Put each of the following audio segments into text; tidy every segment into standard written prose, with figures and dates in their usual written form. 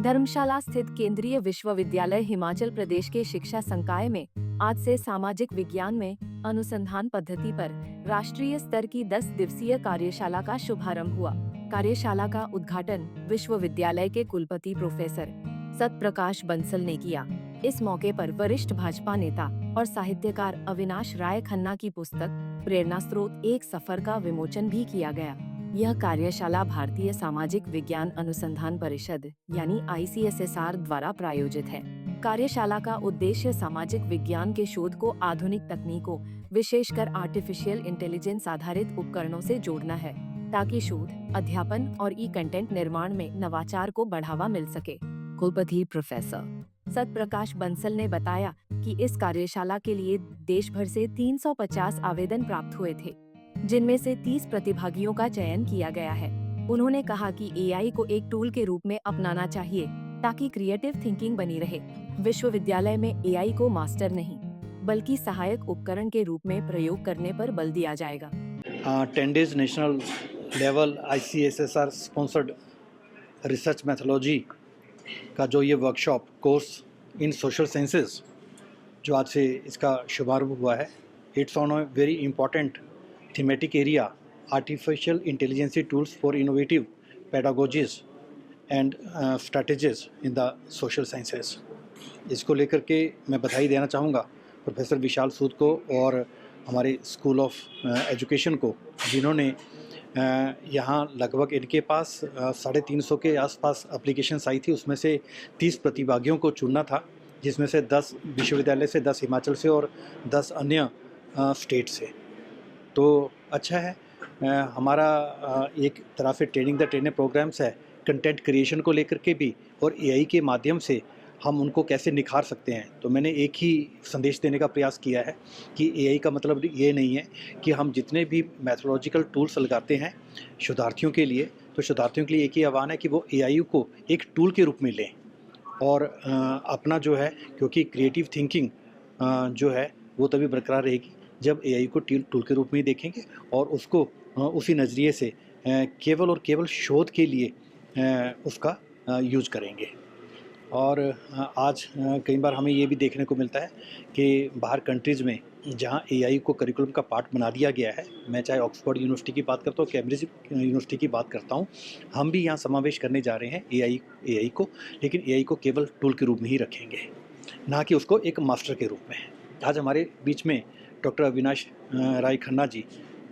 धर्मशाला स्थित केंद्रीय विश्वविद्यालय हिमाचल प्रदेश के शिक्षा संकाय में आज से सामाजिक विज्ञान में अनुसंधान पद्धति पर राष्ट्रीय स्तर की 10 दिवसीय कार्यशाला का शुभारंभ हुआ। कार्यशाला का उद्घाटन विश्वविद्यालय के कुलपति प्रोफेसर सतप्रकाश बंसल ने किया। इस मौके पर वरिष्ठ भाजपा नेता और साहित्यकार अविनाश राय खन्ना की पुस्तक प्रेरणा स्रोत एक सफर का विमोचन भी किया गया। यह कार्यशाला भारतीय सामाजिक विज्ञान अनुसंधान परिषद यानी ICSSR द्वारा प्रायोजित है। कार्यशाला का उद्देश्य सामाजिक विज्ञान के शोध को आधुनिक तकनीकों, विशेषकर आर्टिफिशियल इंटेलिजेंस आधारित उपकरणों से जोड़ना है, ताकि शोध, अध्यापन और कंटेंट निर्माण में नवाचार को बढ़ावा मिल सके। कुलपति प्रोफेसर सतप्रकाश बंसल ने बताया कि इस कार्यशाला के लिए देश भर से 350 आवेदन प्राप्त हुए थे, जिनमें से 30 प्रतिभागियों का चयन किया गया है। उन्होंने कहा कि AI को एक टूल के रूप में अपनाना चाहिए ताकि क्रिएटिव थिंकिंग बनी रहे। विश्वविद्यालय में AI को मास्टर नहीं, बल्कि सहायक उपकरण के रूप में प्रयोग करने पर बल दिया जाएगा। 10 days national level ICSSR sponsored research methodology का जो ये workshop course in social sciences जो आज से इसका शुभारंभ हुआ है, it's on a very important thematic area artificial intelligence tools for innovative pedagogies and strategies in the social sciences. इसको लेकर के मैं बधाई देना चाहूँगा प्रोफेसर विशाल सूद को और हमारे स्कूल ऑफ एजुकेशन को, जिन्होंने यहाँ लगभग इनके पास 350 के आसपास एप्लीकेशंस आई थी। उसमें से 30 प्रतिभागियों को चुनना था, जिसमें से 10 विश्वविद्यालय से, 10 हिमाचल से और 10 अन्य स्टेट से। तो अच्छा है, हमारा एक तरह से ट्रेनिंग द ट्रेनर प्रोग्राम्स है कंटेंट क्रिएशन को लेकर के भी, और AI के माध्यम से हम उनको कैसे निखार सकते हैं। तो मैंने एक ही संदेश देने का प्रयास किया है कि AI का मतलब ये नहीं है कि हम जितने भी मैथोलॉजिकल टूल्स लगाते हैं शोधार्थियों के लिए, तो शोधार्थियों के लिए एक ही आह्वान है कि वो AI को एक टूल के रूप में लें और अपना जो है, क्योंकि क्रिएटिव थिंकिंग जो है वो तभी बरकरार रहेगी जब AI को टूल के रूप में ही देखेंगे और उसको उसी नज़रिए से केवल और केवल शोध के लिए उसका यूज करेंगे। और आज कई बार हमें ये भी देखने को मिलता है कि बाहर कंट्रीज़ में जहाँ AI को करिकुलम का पार्ट बना दिया गया है, मैं चाहे ऑक्सफोर्ड यूनिवर्सिटी की बात करता हूँ, कैम्ब्रिज यूनिवर्सिटी की बात करता हूँ, हम भी यहाँ समावेश करने जा रहे हैं AI को, लेकिन AI को केवल टूल के रूप में ही रखेंगे, ना कि उसको एक मास्टर के रूप में। आज हमारे बीच में डॉक्टर अविनाश राय खन्ना जी,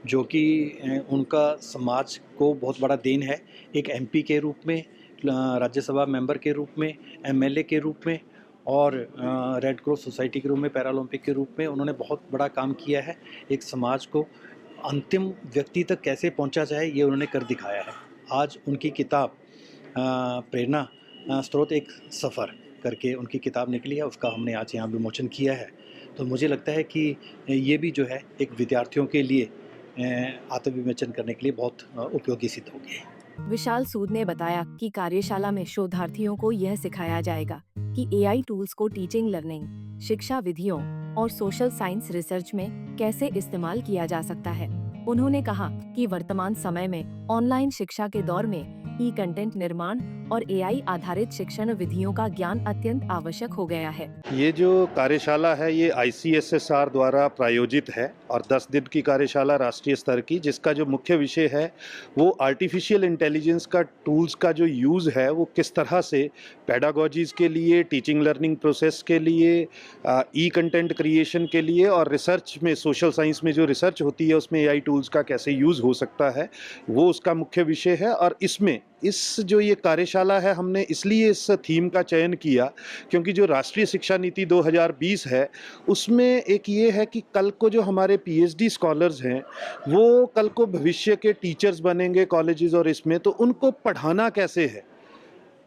जो कि उनका समाज को बहुत बड़ा देन है, एक MP के रूप में, राज्यसभा मेंबर के रूप में, MLA के रूप में और रेड क्रॉस सोसाइटी के रूप में, पैरालंपिक के रूप में उन्होंने बहुत बड़ा काम किया है। एक समाज को अंतिम व्यक्ति तक कैसे पहुंचा जाए, ये उन्होंने कर दिखाया है। आज उनकी किताब प्रेरणा स्रोत एक सफ़र करके उनकी किताब निकली है, उसका हमने आज यहाँ विमोचन किया है। तो मुझे लगता है कि ये भी जो है एक विद्यार्थियों के लिए आत्मविमोचन करने के लिए बहुत उपयोगी सिद्ध होगी। विशाल सूद ने बताया कि कार्यशाला में शोधार्थियों को यह सिखाया जाएगा कि AI टूल्स को टीचिंग, लर्निंग, शिक्षा विधियों और सोशल साइंस रिसर्च में कैसे इस्तेमाल किया जा सकता है। उन्होंने कहा कि वर्तमान समय में ऑनलाइन शिक्षा के दौर में कंटेंट निर्माण और AI आधारित शिक्षण विधियों का ज्ञान अत्यंत आवश्यक हो गया है। ये जो कार्यशाला है ये ICSSR द्वारा प्रायोजित है और 10 दिन की कार्यशाला राष्ट्रीय स्तर की, जिसका जो मुख्य विषय है वो आर्टिफिशियल इंटेलिजेंस का टूल्स का जो यूज़ है वो किस तरह से पेडागोजीज़ के लिए, टीचिंग लर्निंग प्रोसेस के लिए, कंटेंट क्रिएशन के लिए और रिसर्च में, सोशल साइंस में जो रिसर्च होती है उसमें AI टूल्स का कैसे यूज़ हो सकता है, वो उसका मुख्य विषय है। और इसमें इस जो ये कार्यशाला है, हमने इसलिए इस थीम का चयन किया क्योंकि जो राष्ट्रीय शिक्षा नीति 2020 है उसमें एक ये है कि कल को जो हमारे PhD स्कॉलर्स हैं वो कल को भविष्य के टीचर्स बनेंगे कॉलेजेस और इसमें, तो उनको पढ़ाना कैसे है,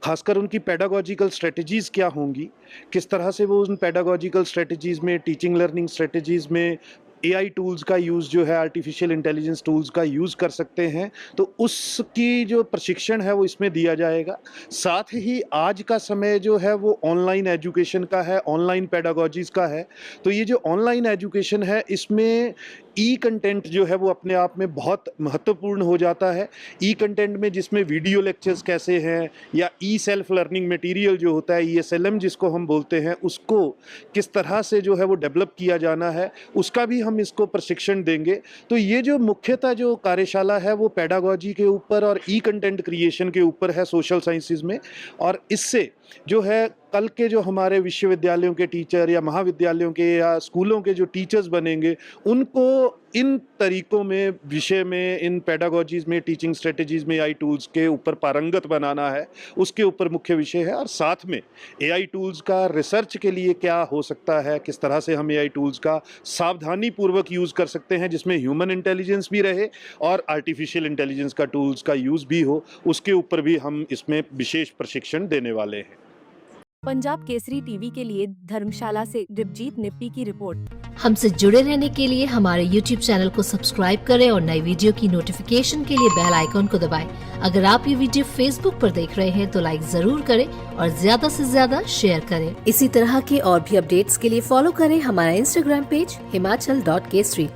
खासकर उनकी पेडागोजिकल स्ट्रेटजीज़ क्या होंगी, किस तरह से वो उन पेडागोजिकल स्ट्रेटजीज़ में, टीचिंग लर्निंग स्ट्रेटजीज़ में AI टूल्स का यूज़ जो है, आर्टिफिशियल इंटेलिजेंस टूल्स का यूज़ कर सकते हैं, तो उसकी जो प्रशिक्षण है वो इसमें दिया जाएगा। साथ ही आज का समय जो है वो ऑनलाइन एजुकेशन का है, ऑनलाइन पेडागोजीज़ का है, तो ये जो ऑनलाइन एजुकेशन है इसमें ई कंटेंट जो है वो अपने आप में बहुत महत्वपूर्ण हो जाता है। ई कंटेंट में जिसमें वीडियो लेक्चर्स कैसे हैं या ई सेल्फ लर्निंग मटेरियल जो होता है ESLM जिसको हम बोलते हैं, उसको किस तरह से जो है वो डेवलप किया जाना है, उसका भी हम इसको प्रशिक्षण देंगे। तो ये जो मुख्यतः जो कार्यशाला है वो पेडागोजी के ऊपर और ई कंटेंट क्रिएशन के ऊपर है सोशल साइंसेज में। और इससे जो है कल के जो हमारे विश्वविद्यालयों के टीचर या महाविद्यालयों के या स्कूलों के जो टीचर्स बनेंगे, उनको इन तरीकों में, विषय में, इन पेडागोजीज में, टीचिंग स्ट्रेटजीज में AI टूल्स के ऊपर पारंगत बनाना है, उसके ऊपर मुख्य विषय है। और साथ में AI टूल्स का रिसर्च के लिए क्या हो सकता है, किस तरह से हम AI टूल्स का सावधानी पूर्वक यूज़ कर सकते हैं जिसमें ह्यूमन इंटेलिजेंस भी रहे और आर्टिफिशियल इंटेलिजेंस का टूल्स का यूज़ भी हो, उसके ऊपर भी हम इसमें विशेष प्रशिक्षण देने वाले हैं। पंजाब केसरी टीवी के लिए धर्मशाला से दिपजीत निप्पी की रिपोर्ट। हमसे जुड़े रहने के लिए हमारे YouTube चैनल को सब्सक्राइब करें और नई वीडियो की नोटिफिकेशन के लिए बेल आइकॉन को दबाएं। अगर आप ये वीडियो Facebook पर देख रहे हैं तो लाइक जरूर करें और ज्यादा से ज्यादा शेयर करें। इसी तरह के और भी अपडेट्स के लिए फॉलो करें हमारा Instagram पेज himachal.kesri।